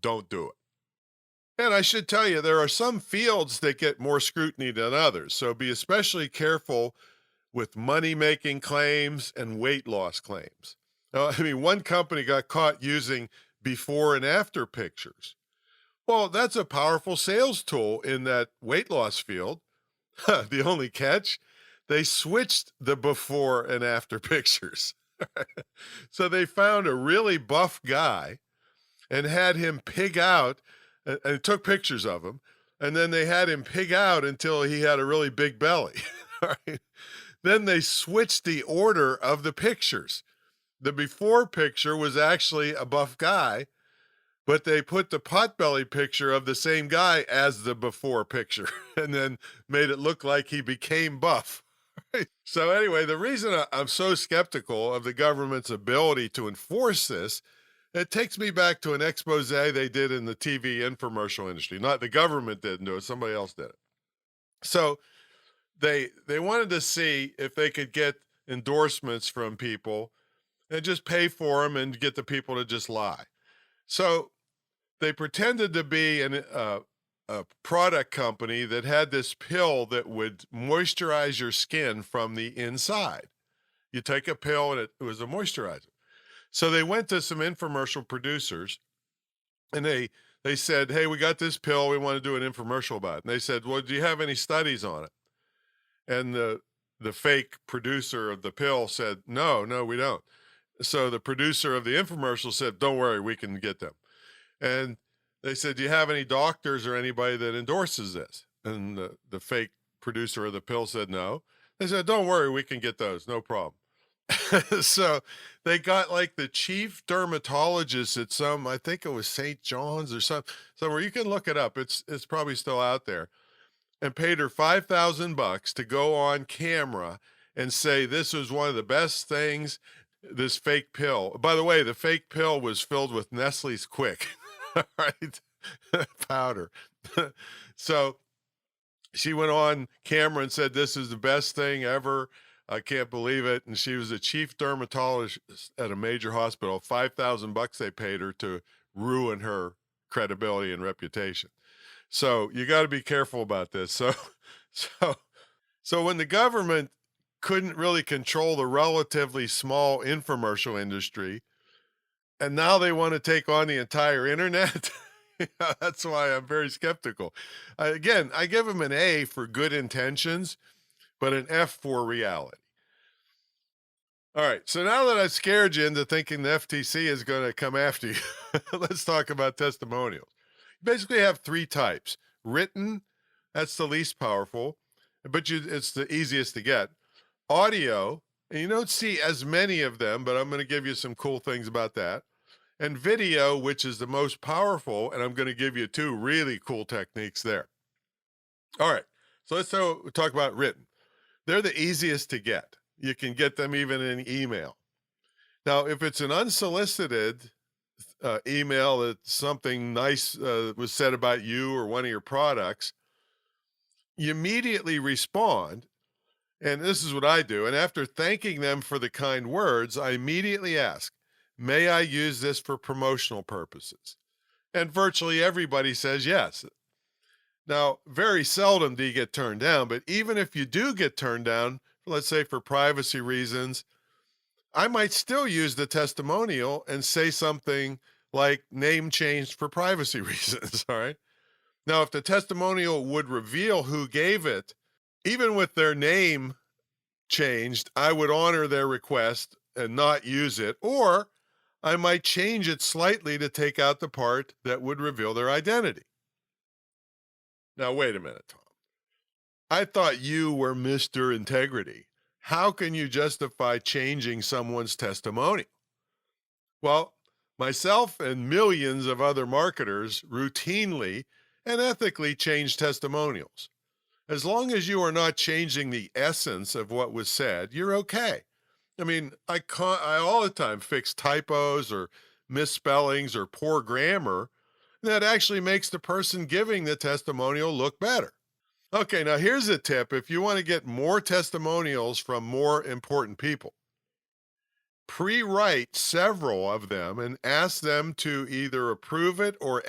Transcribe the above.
don't do it. And I should tell you, there are some fields that get more scrutiny than others. So be especially careful with money making claims and weight loss claims. Now, I mean, one company got caught using before and after pictures. Well, that's a powerful sales tool in that weight loss field. The only catch, they switched the before and after pictures. So they found a really buff guy and had him pig out and took pictures of him. And then they had him pig out until he had a really big belly. All right. Then they switched the order of the pictures. The before picture was actually a buff guy, but they put the potbelly picture of the same guy as the before picture and then made it look like he became buff. So anyway, the reason I'm so skeptical of the government's ability to enforce this, it takes me back to an expose they did in the TV infomercial industry. Not the government didn't do it, somebody else did it. So they wanted to see if they could get endorsements from people and just pay for them and get the people to just lie. So they pretended to be a product company that had this pill that would moisturize your skin from the inside. You take a pill and it was a moisturizer. So they went to some infomercial producers and they said, "Hey, we got this pill. We want to do an infomercial about it." And they said, "Well, do you have any studies on it?" And the fake producer of the pill said, "No, no, we don't." So the producer of the infomercial said, "Don't worry, we can get them." And they said, "Do you have any doctors or anybody that endorses this?" And the fake producer of the pill said, "No." They said, "Don't worry, we can get those, no problem." So they got like the chief dermatologist at some, I think it was St. John's or somewhere. You can look it up. It's probably still out there. And paid her $5,000 to go on camera and say this was one of the best things, this fake pill. By the way, the fake pill was filled with Nestle's Quick, right? Powder. So she went on camera and said, "This is the best thing ever. I can't believe it." And she was a chief dermatologist at a major hospital. $5,000 they paid her to ruin her credibility and reputation. So you got to be careful about this. So, so when the government couldn't really control the relatively small infomercial industry, and now they want to take on the entire internet, that's why I'm very skeptical. Again, I give them an A for good intentions, but an F for reality. All right, so now that I've scared you into thinking the FTC is going to come after you, let's talk about testimonials. You basically have three types. Written, that's the least powerful, but it's the easiest to get. Audio, and you don't see as many of them, but I'm going to give you some cool things about that. And video, which is the most powerful, and I'm going to give you two really cool techniques there. All right, so let's talk about written. They're the easiest to get. You can get them even in email. Now, if it's an unsolicited email that something nice was said about you or one of your products, you immediately respond. And this is what I do. And after thanking them for the kind words, I immediately ask, "May I use this for promotional purposes?" And virtually everybody says yes. Now, very seldom do you get turned down, but even if you do get turned down, let's say for privacy reasons, I might still use the testimonial and say something like "name changed for privacy reasons." All right. Now, if the testimonial would reveal who gave it, even with their name changed, I would honor their request and not use it, or I might change it slightly to take out the part that would reveal their identity. Now, wait a minute, Tom. I thought you were Mr. Integrity. How can you justify changing someone's testimonial? Well, myself and millions of other marketers routinely and ethically change testimonials. As long as you are not changing the essence of what was said, you're okay. I mean, I all the time fix typos or misspellings or poor grammar that actually makes the person giving the testimonial look better. Okay, now here's a tip if you want to get more testimonials from more important people. Pre-write several of them and ask them to either approve it or